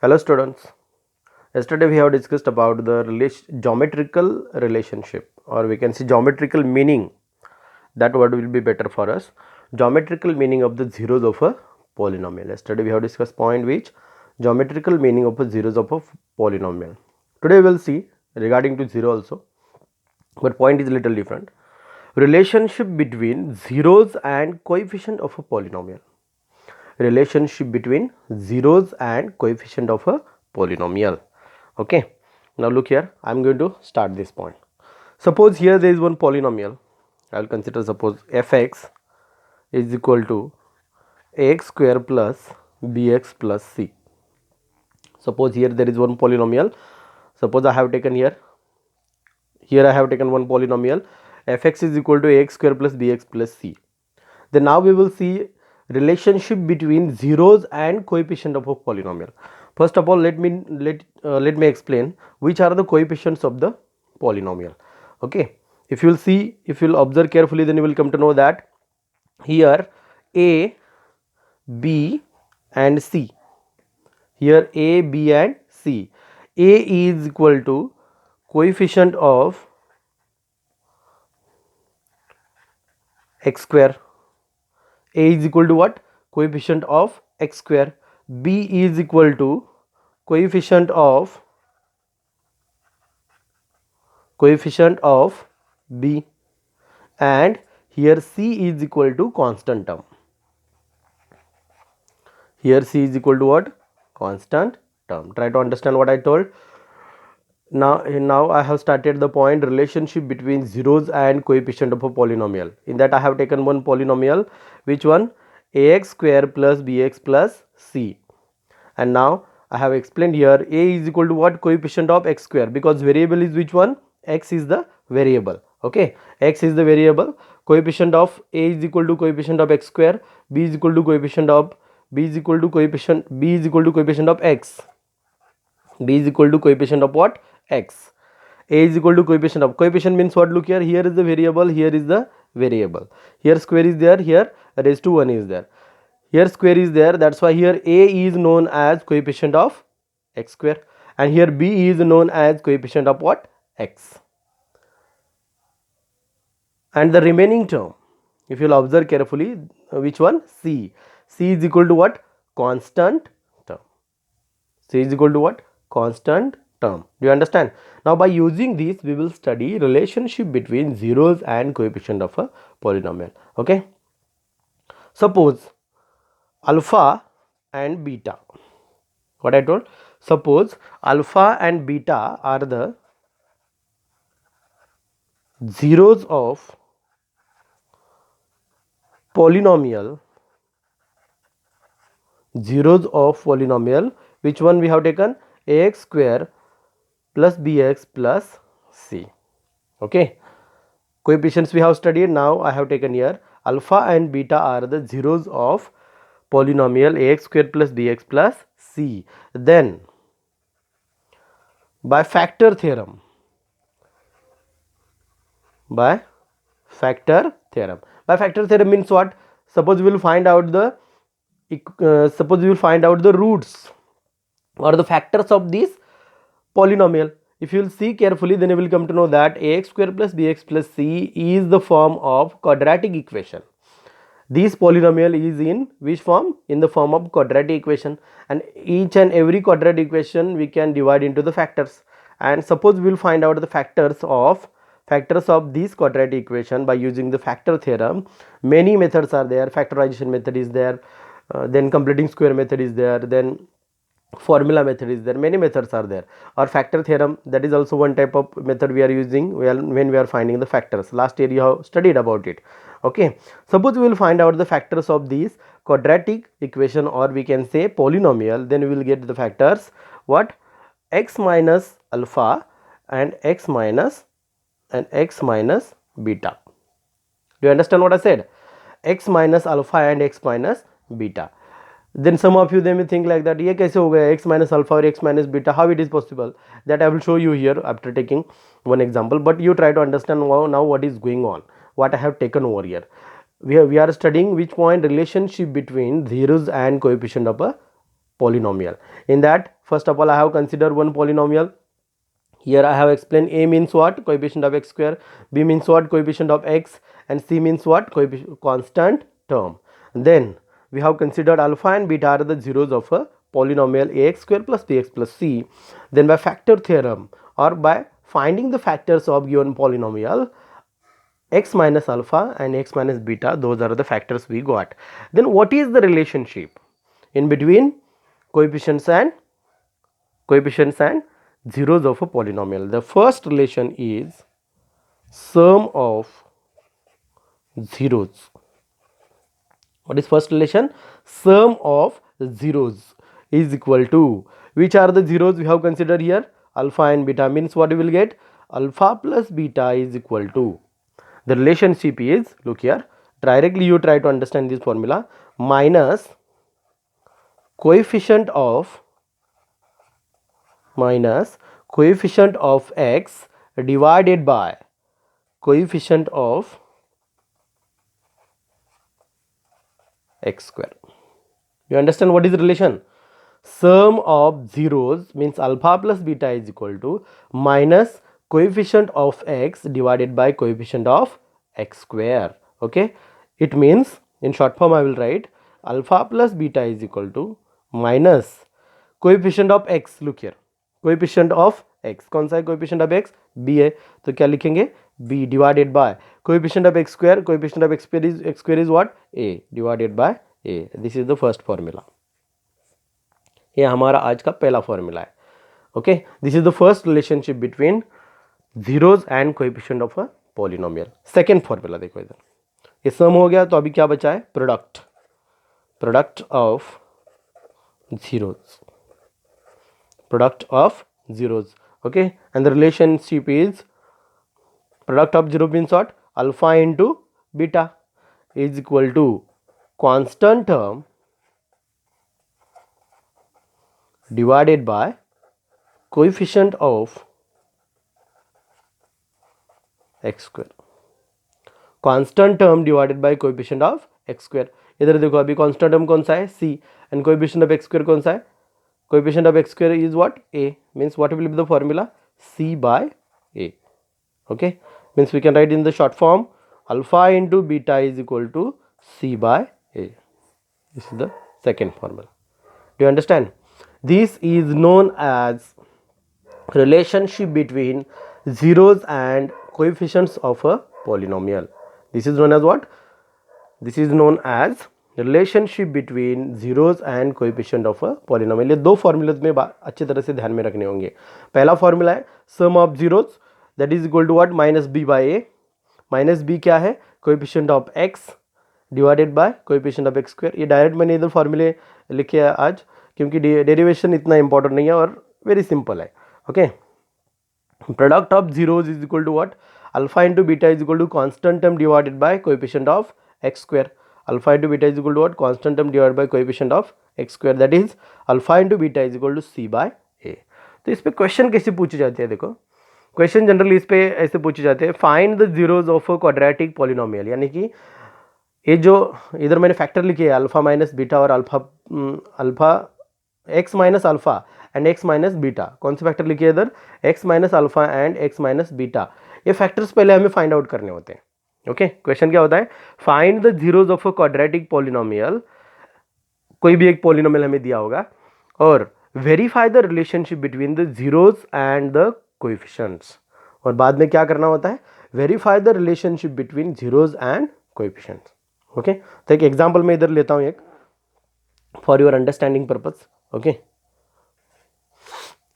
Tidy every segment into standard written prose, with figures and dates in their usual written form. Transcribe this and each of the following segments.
Hello students. Yesterday we have discussed about the geometrical relationship, or we can say geometrical meaning. That word will be better for us. Geometrical meaning of the zeros of a polynomial. Yesterday we have discussed point which geometrical meaning of a zeros of a polynomial. Today we will see regarding to zero also, but point is a little different. Relationship between zeros and coefficient of a polynomial. Relationship between zeros and coefficient of a polynomial. Okay, now look here, I am going to start this point. Suppose here there is one polynomial. I will consider, suppose fx is equal to ax square plus bx plus c. Suppose here there is one polynomial. Suppose I have taken here I have taken one polynomial. Fx is equal to ax square plus bx plus c. Then now we will see relationship between zeros and coefficient of a polynomial. First of all, let me explain which are the coefficients of the polynomial. Okay, if you will see, if you will observe carefully, then you will come to know that here a, b and c, here a, b and c. A is equal to coefficient of x square. A is equal to what? Coefficient of x square. B is equal to coefficient of b, and here c is equal to constant term. Here c is equal to what? Constant term. Try to understand what I told. Now I have started the point relationship between zeros and coefficient of a polynomial. In that I have taken one polynomial. Which one? Ax square plus bx plus c. And now I have explained here a is equal to what? Coefficient of x square, because variable is which one? X is the variable. Okay, x is the variable. Coefficient of a is equal to coefficient of x square, b is equal to coefficient of x. B is equal to coefficient of what? X. A is equal to coefficient of, coefficient means what? Look here, here is the variable, here is the variable. Here square is there, here raised to 1 is there. Here square is there, that's why here a is known as coefficient of x square, and here b is known as coefficient of what? X. And the remaining term, if you will observe carefully, which one? C. C is equal to what? Constant term. C is equal to what? Constant term. Do you understand? Now by using this we will study relationship between zeros and coefficient of a polynomial. Okay, suppose alpha and beta, what I told, suppose alpha and beta are the zeros of polynomial, which one we have taken? Ax square plus bx plus c. Okay, coefficients we have studied. Now I have taken here alpha and beta are the zeros of polynomial ax square plus bx plus c. Then by factor theorem, by factor theorem means what? Suppose we will find out the roots or the factors of this polynomial. If you will see carefully, then you will come to know that ax square plus bx plus c is the form of quadratic equation. This polynomial is in which form? In the form of quadratic equation, and each and every quadratic equation we can divide into the factors. And suppose we will find out the factors of this quadratic equation by using the factor theorem. Many methods are there. Factorization method is there, then completing square method is there, then formula method is there, many methods are there. Or factor theorem, that is also one type of method we are using when we are finding the factors. Last year you have studied about it. Okay, suppose we will find out the factors of these quadratic equation, or we can say polynomial, then we will get the factors what? X minus alpha and x minus beta. Do you understand what I said? X minus alpha and x minus beta. Then some of you, they may think like that, ye kaise ho gaya x minus alpha or x minus beta, how it is possible? That I will show you here after taking one example, but you try to understand now what is going on, what I have taken over here. We are studying which point? Relationship between zeros and coefficient of a polynomial. In that, first of all, I have considered one polynomial. Here I have explained A means what? Coefficient of x square, B means what? Coefficient of x, and C means what? Constant term. Then we have considered alpha and beta are the zeros of a polynomial ax square plus bx plus c. Then by factor theorem or by finding the factors of given polynomial, x minus alpha and x minus beta, those are the factors we got. Then what is the relationship in between coefficients and zeros of a polynomial? The first relation is sum of zeros. What is first relation? Sum of zeros is equal to, which are the zeros we have considered here? Alpha and beta. Means what we will get? Alpha plus beta is equal to, the relationship is, look here, directly you try to understand this formula, minus coefficient of x divided by coefficient of x square. You understand what is the relation? Sum of zeros means alpha plus beta is equal to minus coefficient of x divided by coefficient of x square. Okay, it means in short form I will write alpha plus beta is equal to minus coefficient of x. Look here, coefficient of x, कौन सा है coefficient of x? b है, तो क्या लिखेंगे? b divided by coefficient of x square. Coefficient of x square is what? a divided by a. This is the first formula. ये हमारा आज का पहला फॉर्मूला है. Okay, this is the first relationship between zeros and coefficient of a polynomial. Second formula देखो इधर, ये सम हो गया तो अभी क्या बचा है? Product of zeros. Okay, and the relationship is product of zero means what? Alpha into beta is equal to constant term divided by coefficient of x square. Constant term divided by coefficient of x square. इधर देखो अभी constant term कौन सा है? c, and coefficient of x square कौन सा है? Coefficient of x square is what? a. Means what will be the formula? c by a. Okay, means we can write in the short form alpha into beta is equal to c by a. This is the second formula. Do you understand? This is known as relationship between zeros and coefficients of a polynomial. This is known as what? This is known as relationship between zeros and coefficient of a polynomial. ये दो formulas में अच्छी तरह से ध्यान में रखने होंगे. पहला फॉर्मूला है sum of zeros, that is equal to what? Minus B by A. Minus B क्या है? Coefficient of x divided by coefficient of x square. ये डायरेक्ट मैंने इधर फॉर्मूले लिखे हैं आज, क्योंकि डेरिवेशन इतना इंपॉर्टेंट नहीं है और वेरी सिंपल है. Okay, product of zeros is equal to what? Alpha into beta is equal to constant term divided by coefficient of x square. Alpha into beta is equal to what? Constant term divided by coefficient of x square, that is alpha into beta is equal to C by A. तो इस पे question कैसे पूछे जाते हैं? देखो, question generally इस पे ऐसे पूछे जाते हैं, find the zeros of a quadratic polynomial. यानी कि ये जो इधर मैंने फैक्टर लिखे है अल्फा माइनस बीटा और alpha x minus alpha and x minus beta. कौन से फैक्टर लिखे इधर? X minus alpha and x minus beta. ये फैक्टर्स पहले हमें फाइंड आउट करने होते हैं. ओके, क्वेश्चन क्या होता है? Find the zeros of a quadratic polynomial. कोई भी एक पॉलिनोमियल हमें दिया होगा और verify the relationship between the zeros and the coefficients. और बाद में क्या करना होता है? Verify the relationship between zeros and coefficients. Okay, तो एक एग्जांपल मैं इधर लेता हूं एक, for your understanding purpose. Okay,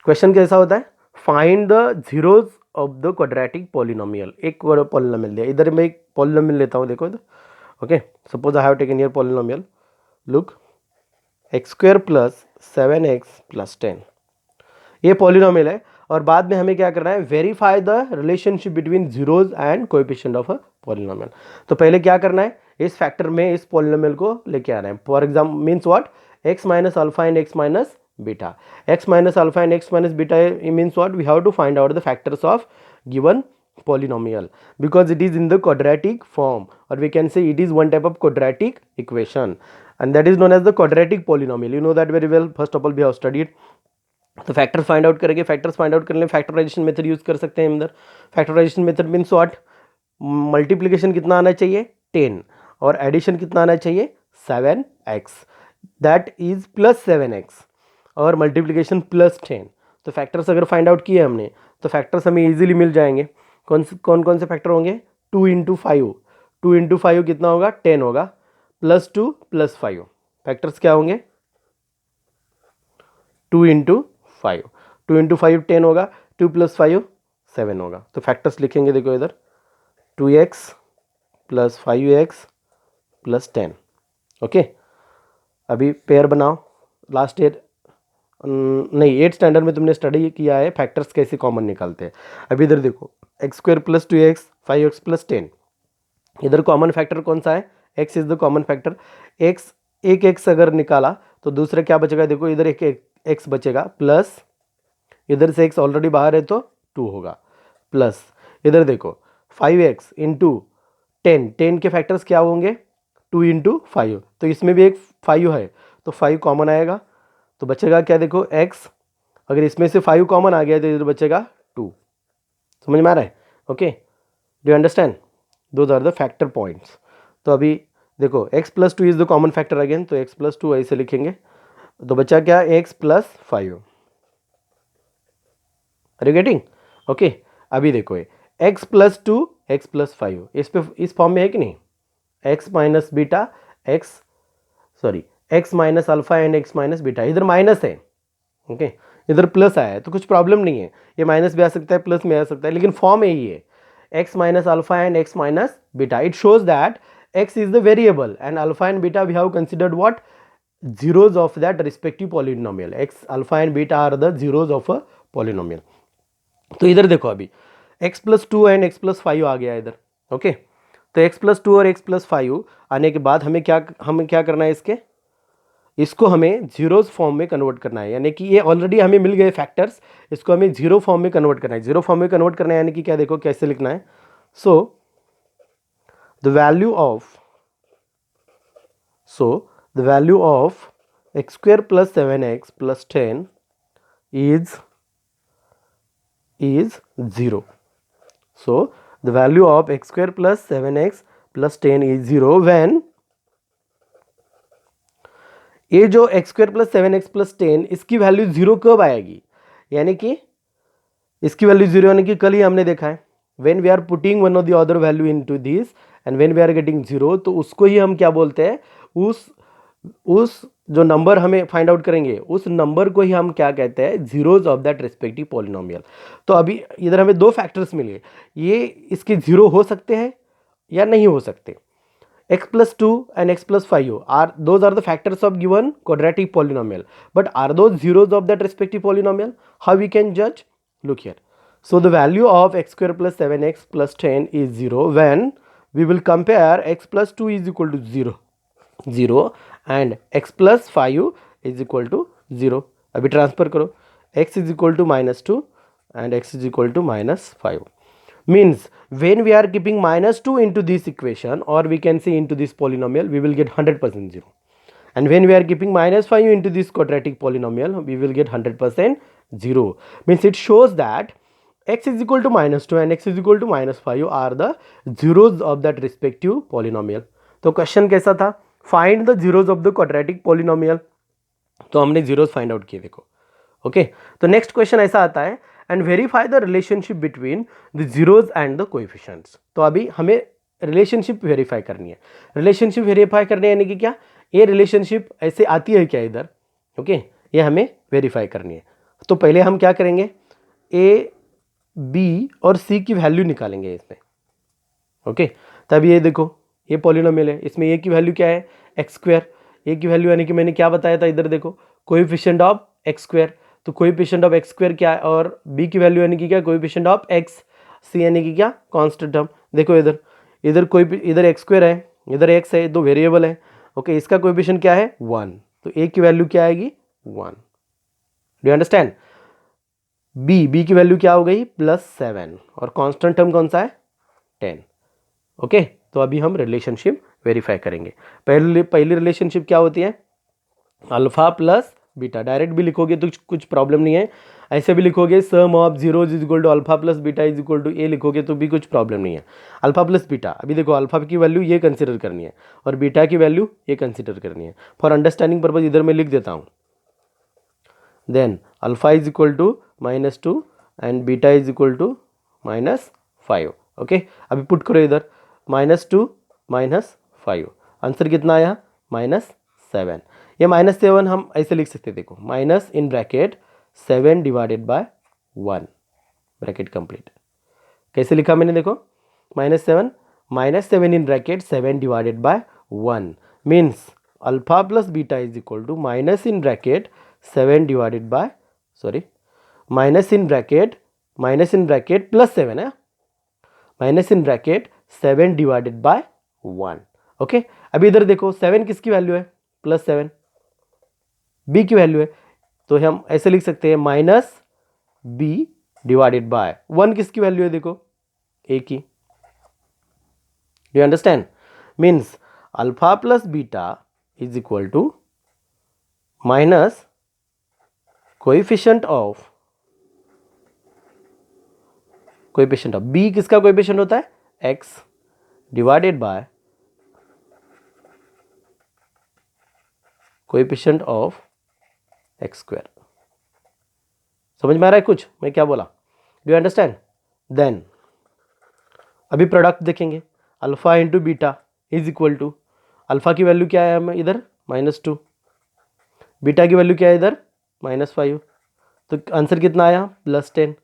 question कैसा होता है? Find the zeros of the quadratic polynomial. एक पॉलिनोमियल दिया, इधर मैं एक पॉलिनोमियल लेता हूं, देखो इधर. Okay, suppose I have taken here polynomial, look, x square plus 7x plus 10. ये पॉलिनोमियल है और बाद में हमें क्या करना है? Verify the relationship between zeros and coefficient of a polynomial. तो पहले क्या करना है? इस फैक्टर में इस पॉलिनोमियल को लेके आना है. For example means what? X minus alpha and x minus beta. X minus alpha and x minus beta means what? We have to find out the factors of given polynomial because it is in the quadratic form, or we can say it is one type of quadratic equation. and that is known as the quadratic polynomial. You know that very well. First of all, we have studied. तो factors find out करेंगे. Factors find out करने में factorization method use कर सकते हैं अंदर. Factorization method means what? Multiplication कितना आना चाहिए? 10, और एडिशन कितना आना चाहिए? 7x, that is plus 7x, और मल्टीप्लिकेशन प्लस 10. तो फैक्टर्स अगर फाइंड आउट किए हमने तो फैक्टर्स हमें इजीली मिल जाएंगे. कौन से फैक्टर होंगे? 2 इंटू 5. 2 इंटू 5 कितना होगा? 10 होगा. प्लस 2 प्लस 5 फैक्टर्स क्या होंगे? 2 इंटू 5. 2 इंटू 5 10 होगा. 2 प्लस 5 7 होगा. तो फैक्टर्स लिखेंगे, देखो इधर 2x plus 5x plus 10. Okay, अभी पेयर बनाओ. लास्ट ईयर नहीं, 8th स्टैंडर्ड में तुमने स्टडी किया है फैक्टर्स कैसे कॉमन निकालते हैं. अभी इधर देखो, x square plus 2x 5x plus 10. इधर कॉमन फैक्टर कौन सा है? x is the common factor. एक x अगर निकाला तो दूसरा क्या बचेगा? देखो इधर एक x बचेगा, प्लस इधर से x ऑलरेडी बाहर है तो 2 होगा, प्लस इधर देखो 5x इंटू 10 के फैक्टर्स क्या होंगे? 2 इंटू 5. तो इसमें भी एक 5 है तो 5 कॉमन आएगा, तो बचेगा क्या? देखो x, अगर इसमें से 5 कॉमन आ गया तो इधर बचेगा 2. समझ में आ रहा है? Okay, do you understand? Those are the factor points. तो अभी देखो x plus 2 is the common factor again, तो x प्लस 2 ऐसे लिखेंगे. तो बचा क्या? x plus 5. Are you getting? Okay, अभी देखो ये x प्लस 2 x प्लस 5 इस फॉर्म में है कि नहीं? x minus beta x minus alpha and x minus beta. इधर माइनस है, ओके, इधर प्लस आया है तो कुछ प्रॉब्लम नहीं है. ये माइनस भी आ सकता है, प्लस में आ सकता है, लेकिन फॉर्म यही है, x minus alpha and x minus beta. It shows that x is the variable and alpha and beta we have considered what? Zeros of that respective polynomial. x, alpha and beta are the zeros of a polynomial. तो इधर देखो, अभी x plus 2 and x plus 5 आ गया इधर. Okay, तो x plus 2 और x plus 5 आने के बाद हमें क्या करना है? इसको हमें जीरोस फॉर्म में कन्वर्ट करना है. यानी कि ये ऑलरेडी हमें मिल गए फैक्टर्स, इसको हमें जीरो फॉर्म में कन्वर्ट करना है. जीरो फॉर्म में कन्वर्ट करना है यानी कि क्या? देखो कैसे लिखना है. सो the value of x square plus 7x plus 10 is 0. So the value of x square plus 7x plus 10 is 0 when ये जो x square plus 7x plus 10 इसकी वैल्यू 0 कब आएगी? यानी कि इसकी वैल्यू 0 यानी कि कल ही हमने देखा है, when we are putting one or the other value into this and when we are getting 0, तो उसको ही हम क्या बोलते हैं? उस जो नंबर हमें फाइंड आउट करेंगे उस नंबर को ही हम क्या कहते हैं? Zeros of that respective polynomial. तो अभी इधर हमें दो फैक्टर्स मिले, ये इसके जीरो हो सकते हैं या नहीं हो सकते. x plus 2 and x plus 5 those are the factors of given quadratic polynomial, but are those zeros of that respective polynomial? How we can judge? Look here. So the value of x square plus 7x plus 10 is 0 when we will compare x plus 2 is equal to 0 and x plus 5 is equal to 0. अभी transfer करो, x is equal to -2 and x is equal to -5. Means when we are keeping -2 into this equation, or we can say into this polynomial, we will get 100% 0. And when we are keeping -5 into this quadratic polynomial, we will get 100% 0. Means it shows that x is equal to -2 and x is equal to -5 are the zeros of that respective polynomial. तो question कैसा था? Find the zeros of the quadratic polynomial. तो हमने zeros find out किए, देखो. Okay, तो next question ऐसा आता है, and verify the relationship between the zeros and the coefficients. तो अभी हमें रिलेशनशिप वेरीफाई करनी है. रिलेशनशिप वेरीफाई करनी है यानी कि क्या? ये रिलेशनशिप ऐसे आती है क्या इधर? ओके, ये हमें वेरीफाई करनी है. तो पहले हम क्या करेंगे? ए, बी और सी की वैल्यू निकालेंगे इसमें. ओके, तब ये देखो, ये पॉलिनोमियल है, इसमें ए की वैल्यू क्या है? X square. ए की वैल्यू यानी कि मैंने क्या बताया था, इधर देखो, कोएफिशिएंट ऑफ एक्स स्क्वायर. तो कोएफिशिएंट ऑफ एक्स स्क्वायर क्या है? और बी की वैल्यू यानी कि क्या? Coefficient of x. सी यानी कि क्या? Constant term. देखो इधर एक्स स्क्वायर है, इधर एक्स है, दो वेरिएबल है. ओके, इसका कोएफिशिएंट क्या है? 1. तो ए की वैल्यू क्या आएगी? 1. Do you understand? बी की वैल्यू क्या हो गई? +7. और कांस्टेंट टर्म कौन सा है? 10. ओके, तो अभी हम रिलेशनशिप वेरीफाई करेंगे। पहली रिलेशनशिप क्या होती है, अल्फा प्लस बीटा। डायरेक्ट भी लिखोगे तो कुछ प्रॉब्लम नहीं है, ऐसे भी लिखोगे sum of zeros is equal to alpha plus beta is equal to A लिखोगे तो भी कुछ प्रॉब्लम नहीं है। अल्फा प्लस बीटा, अभी देखो अल्फा की वैल्यू ये कंसिडर करनी है और बीटा की वैल्यू ये कंसिडर करनी है। फॉर अंडरस्टैंडिंग पर्पज इधर मैं लिख देता हूँ, then alpha is equal to -2 and beta is equal to -5। Okay, अभी पुट करो इधर, -2 -5, आंसर कितना आया, -7। ये -7 हम ऐसे लिख सकते हैं, देखो minus in bracket 7 divided by 1, bracket complete. कैसे लिखा मैंने, देखो -7 in bracket 7 divided by 1 means alpha plus beta is equal to minus in bracket 7 divided by, sorry minus in bracket plus 7 है, minus in bracket 7 divided by 1। Okay, अभी इधर देखो 7 किसकी value है, +7 बी की वैल्यू है, तो हम ऐसे लिख सकते हैं माइनस बी डिवाइडेड बाय 1 किसकी वैल्यू है, देखो ए की। Do you understand, means alpha plus beta is equal to minus coefficient of b, किसका कोएफिशिएंट होता है, x divided by coefficient of x square. समझ में आ रहा है कुछ मैं क्या बोला, डू यू अंडरस्टैंड। देन अभी प्रोडक्ट देखेंगे, alpha into beta is equal to, alpha की वैल्यू क्या है हमें इधर -2, बीटा की वैल्यू क्या है इधर -5, तो आंसर कितना आया +10।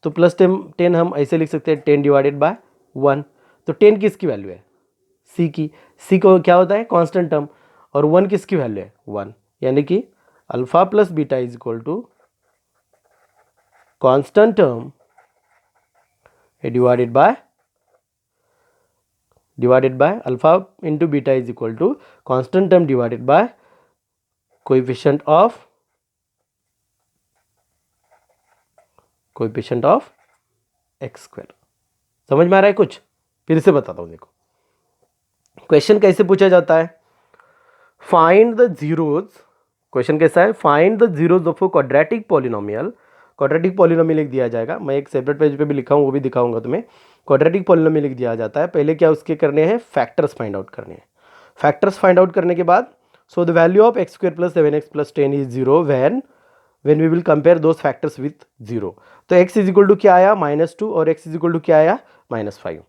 तो +10 हम ऐसे लिख सकते हैं 10 डिवाइडेड बाय 1, तो 10 किसकी वैल्यू है, सी की, सी को क्या होता है कांस्टेंट टर्म, और 1 किसकी वैल्यू है 1, यानी कि alpha plus beta is equal to constant term divided by alpha into beta is equal to constant term divided by coefficient of x square. समझ में आ रहा है कुछ, फिर से बताता हूं, देखो क्वेश्चन कैसे पूछा जाता है, फाइंड द जीरोज, क्वेश्चन कैसा है, find the zeros of a quadratic polynomial. Quadratic polynomial लिख दिया जाएगा, मैं एक सेपरेट पेज पे भी लिखा हूँ वो भी दिखाऊंगा तुम्हें। क्वाड्रेटिक पॉलिनोमियल लिख दिया जाता है, पहले क्या उसके करने हैं, फैक्टर्स फाइंड आउट करने हैं। फैक्टर्स फाइंड आउट करने के बाद, so the value of x² + 7x + 10 is 0 when we will compare those factors with 0। तो x इज इक्वल टू क्या आया -2 और x इज इक्वल टू क्या आया -5।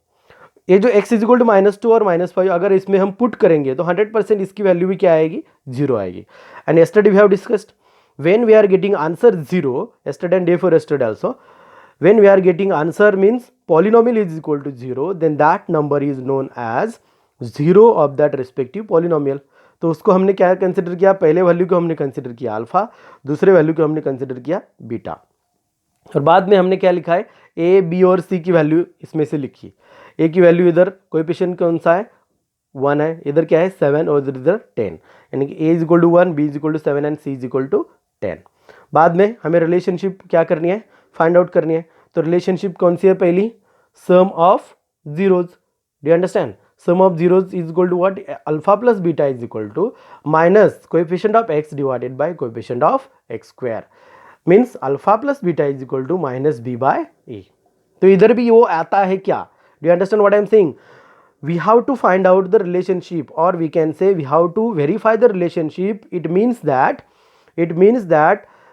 ये जो x इज इक्वल टू -2 और -5 अगर इसमें हम पुट करेंगे तो 100% इसकी वैल्यू भी क्या आएगी, 0 आएगी। And yesterday we have discussed when we are getting answer 0, yesterday and day before yesterday also, when we are getting answer means polynomial is equal to 0, then that number is known as 0 of that respective polynomial। तो उसको हमने क्या consider किया, पहले value को हमने consider किया alpha, दूसरे वैल्यू को हमने कंसिडर किया बीटा, और बाद में हमने क्या लिखा है, ए बी और सी की वैल्यू इसमें से लिखी। ए की वैल्यू इधर कोएफिशिएंट कौन सा है, 1 है, इधर क्या है 7 और इधर 10, यानी कि A is equal to 1, B is equal to 7 and C is equal to 10। बाद में हमें रिलेशनशिप क्या करनी है, फाइंड आउट करनी है। तो रिलेशनशिप कौन सी है, पहली sum of zeros, do you understand, sum of zeros is equal to what, alpha plus beta is equal to minus coefficient of x divided by coefficient of x square, means alpha plus beta is equal to -b/a। तो इधर भी वो आता है क्या, do you understand what I am saying, we have to find out the relationship, or we can say we have to verify the relationship. It means that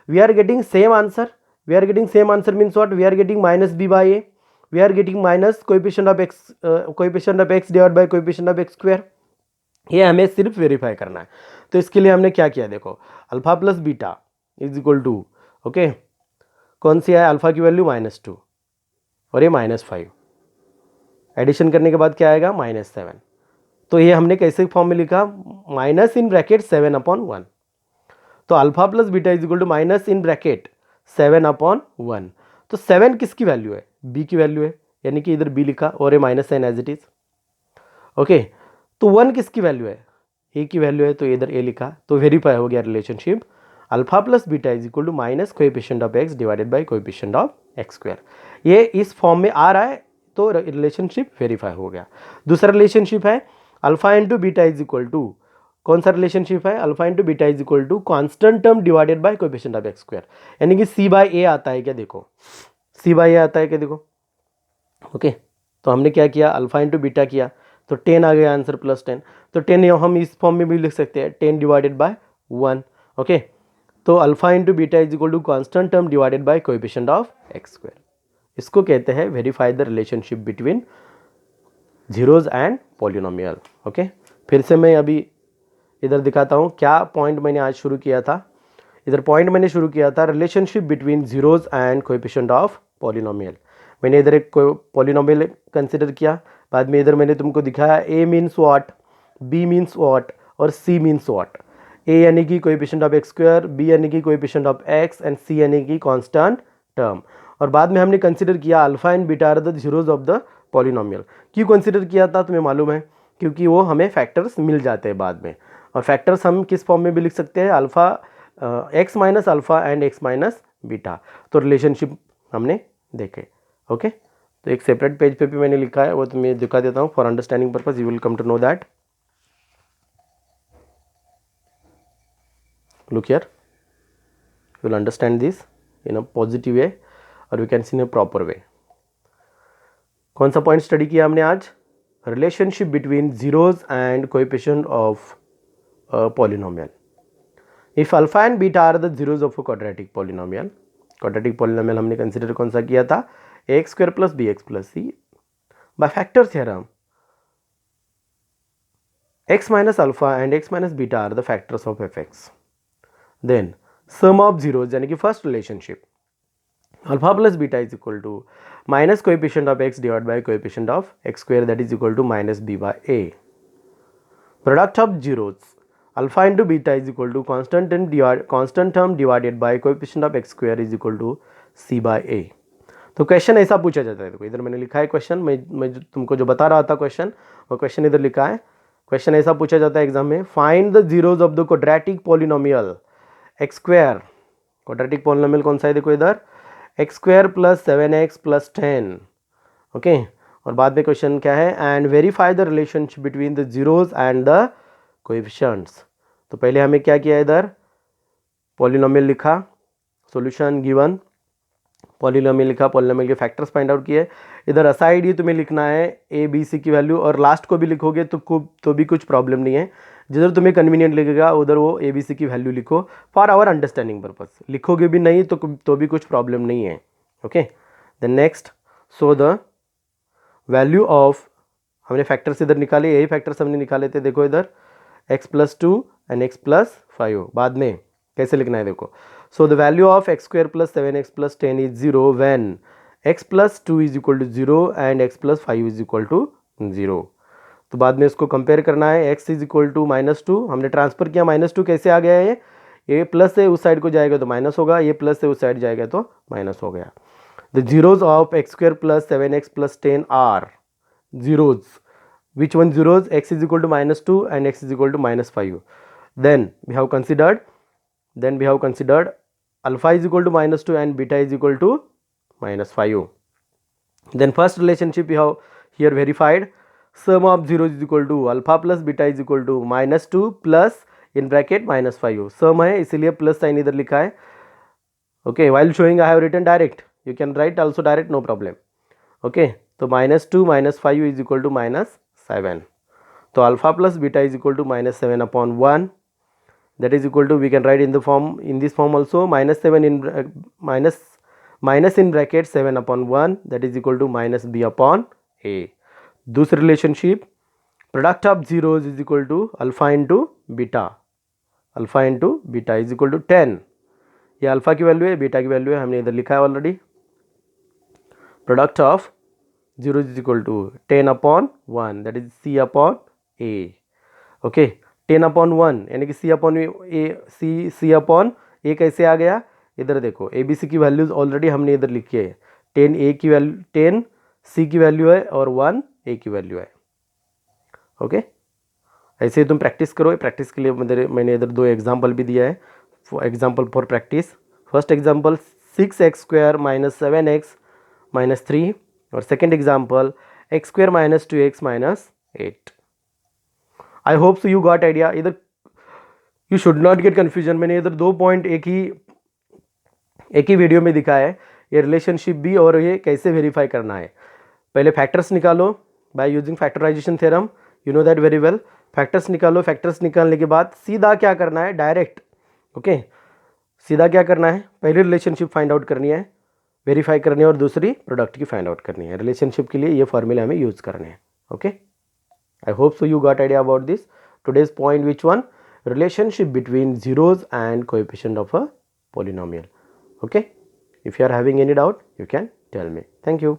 we are getting same answer, means what, we are getting -b/a, we are getting minus coefficient of x divided by coefficient of x square। ये हमें सिर्फ verify करना है। तो इसके लिए हमने क्या किया, देखो alpha plus beta is equal to, okay कौन सी है, अल्फा की वैल्यू -2 और ये -5, एडिशन करने के बाद क्या आएगा -7। तो ये हमने कैसे फॉर्म में लिखा, माइनस इन ब्रैकेट 7/1, तो alpha plus beta is equal to minus in bracket 7/1। तो 7 किसकी वैल्यू है, बी की वैल्यू है, यानी कि इधर बी लिखा और ये -n as it is, okay. तो 1 किसकी वैल्यू है, ए की वैल्यू है, तो इधर ए लिखा, तो वेरीफाई हो गया relationship, alpha plus beta is equal to minus coefficient of x divided by coefficient of x square. ये इस फॉर्म में आ रहा है तो रिलेशनशिप वेरीफाई हो गया। दूसरा रिलेशनशिप है alpha into beta is equal to, कौन सा रिलेशनशिप है, alpha into beta is equal to constant term divided by coefficient of x square, यानी कि सी बाय ए आता है क्या, देखो सी बाय ए आता है क्या, देखो ओके। तो हमने क्या किया, अल्फा इंटू बीटा किया तो 10 आ गया आंसर प्लस 10। तो 10 हम इस फॉर्म में भी लिख सकते हैं 10 डिवाइडेड बाय 1, ओके। तो alpha into beta is equal to constant term divided by coefficient of x square. इसको कहते हैं verify the relationship between zeros and polynomial, okay. फिर से मैं अभी इधर दिखाता हूँ क्या पॉइंट मैंने आज शुरू किया था। इधर पॉइंट मैंने शुरू किया था relationship between zeros and coefficient of polynomial. मैंने इधर एक पॉलिनोमियल कंसिडर किया, बाद में इधर मैंने तुमको दिखाया A means what, B means what और सी मीन्स व्हाट। ए यानी कि coefficient of x square, B यानी कि coefficient of X and C यानी कि कांस्टेंट टर्म। और बाद में हमने कंसिडर किया alpha and beta are the zeros of the polynomial. क्यों कंसिडर किया था तुम्हें मालूम है, क्योंकि वो हमें फैक्टर्स मिल जाते हैं बाद में, और फैक्टर्स हम किस फॉर्म में भी लिख सकते हैं, alpha x minus alpha and x minus beta. तो रिलेशनशिप हमने देखे, ओके। तो एक सेपरेट पेज पे भी मैंने लिखा है, वो तुम्हें दिखा देता हूँ for understanding purpose, you will come to know that. Look here, you will understand this in a positive way और we can see in a proper way. कौन सा पॉइंट स्टडी किया हमने आज, relationship between zeros and coefficient of polynomial. If alpha and beta are the zeros of a quadratic polynomial, quadratic polynomial हमने consider कौन सा किया था, X square plus B X plus C by factor theorem. x minus alpha and x minus beta are the factors of fx. Then sum of zeros यानी कि first relationship, alpha plus beta is equal to minus coefficient of x divided by coefficient of x square, that is equal to minus b by a. Product of zeros, alpha into beta is equal to constant term divided by coefficient of x square is equal to c by a. तो question ऐसा पूछा जाता है, देखो इधर मैंने लिखा है क्वेश्चन, मैं तुमको जो बता रहा था क्वेश्चन, वो क्वेश्चन इधर लिखा है। क्वेश्चन ऐसा पूछा जाता है एग्जाम में, find the zeros of the quadratic polynomial x square. Quadratic polynomial कौन सा है, देखो इधर x square plus 7x plus 10, okay. और बाद में क्वेश्चन क्या है, and verify the relationship between the zeros and the coefficients. तो पहले हमें क्या किया, इधर पॉलिनोमियल लिखा, सॉल्यूशन गिवन, पॉलिनोमियल लिखा, पॉलिनोमियल के फैक्टर्स फाइंड आउट किए। इधर असाइड ही तुम्हें लिखना है ए बी सी की वैल्यू, और लास्ट को भी लिखोगे तो भी कुछ प्रॉब्लम नहीं है, जिधर तुम्हें कन्वीनियंट लगेगा उधर वो ए बी सी की वैल्यू लिखो फॉर आवर अंडरस्टैंडिंग पर्पस। लिखोगे भी नहीं तो भी कुछ प्रॉब्लम नहीं है, okay. Then next, so the value of, हमने फैक्टर्स इधर निकाले, यही फैक्टर्स हमने निकाले थे, देखो इधर x plus 2 and x plus 5। बाद में कैसे लिखना है, देखो, so the value of x square plus 7x plus 10 is 0 when x plus 2 is equal to 0 and x plus 5 is equal to 0। तो बाद में इसको कंपेयर करना है, x is equal to -2, हमने ट्रांसफर किया, -2 कैसे आ गया है, ये प्लस से उस साइड को जाएगा तो माइनस होगा, ये प्लस से उस साइड जाएगा तो माइनस हो गया। The zeros of x square plus 7x plus 10 are zeros, which one zeros, x is equal to -2 and x is equal to -5। then we have considered alpha is equal to -2 and beta is equal to -5। then first relationship we have here verified, sum of zeros is equal to alpha plus beta is equal to -2 plus in bracket -5। sum है इसलिए plus sign इधर लिखा है, okay। while showing I have written direct, you can write also direct, no problem, okay। तो -2 -5 is equal to -7। तो alpha plus beta is equal to -7 upon 1, that is equal to, we can write in this form also, -7 in minus in bracket 7 upon 1, that is equal to -b upon a। दूसरी relationship, product of zeros is equal to alpha into beta, alpha into beta is equal to 10। ये alpha की value है, beta की value है, हमने इधर लिखा है already. Product of zeros is equal to 10 upon 1, that is c upon a, okay. 10 upon 1 यानी कि c upon a, c upon a कैसे आ गया, इधर देखो ए बी सी की वैल्यूज ऑलरेडी हमने इधर लिखी है, 10 ए की वैल्यू, 10 सी की वैल्यू है और 1 ए की वैल्यू है, ओके। ऐसे ही तुम प्रैक्टिस करो, प्रैक्टिस के लिए मैंने इधर 2 एग्जाम्पल भी दिया है, example for practice. First example 6x square minus 7x minus 3, और second example x square minus 2x minus 8। I hope so you got idea. इधर you should not get confusion. मैंने इधर 2 पॉइंट एक ही वीडियो में दिखाया है, ये रिलेशनशिप भी और ये कैसे वेरीफाई करना है. पहले फैक्टर्स निकालो by using factorization theorem, you know that very well. Factors निकालो, फैक्टर्स निकालने के बाद सीधा क्या करना है, डायरेक्ट. ओके, सीधा क्या करना है, पहले रिलेशनशिप फाइंड आउट करनी है, वेरीफाई करनी है, और दूसरी प्रोडक्ट की फाइंड आउट करनी है. रिलेशनशिप के लिए ये फॉर्मूला हमें यूज करने हैं. Okay, I hope so you got idea about this. Today's point which one, relationship between zeros and coefficient of a polynomial. Okay, if you are having any doubt you can tell me. Thank you.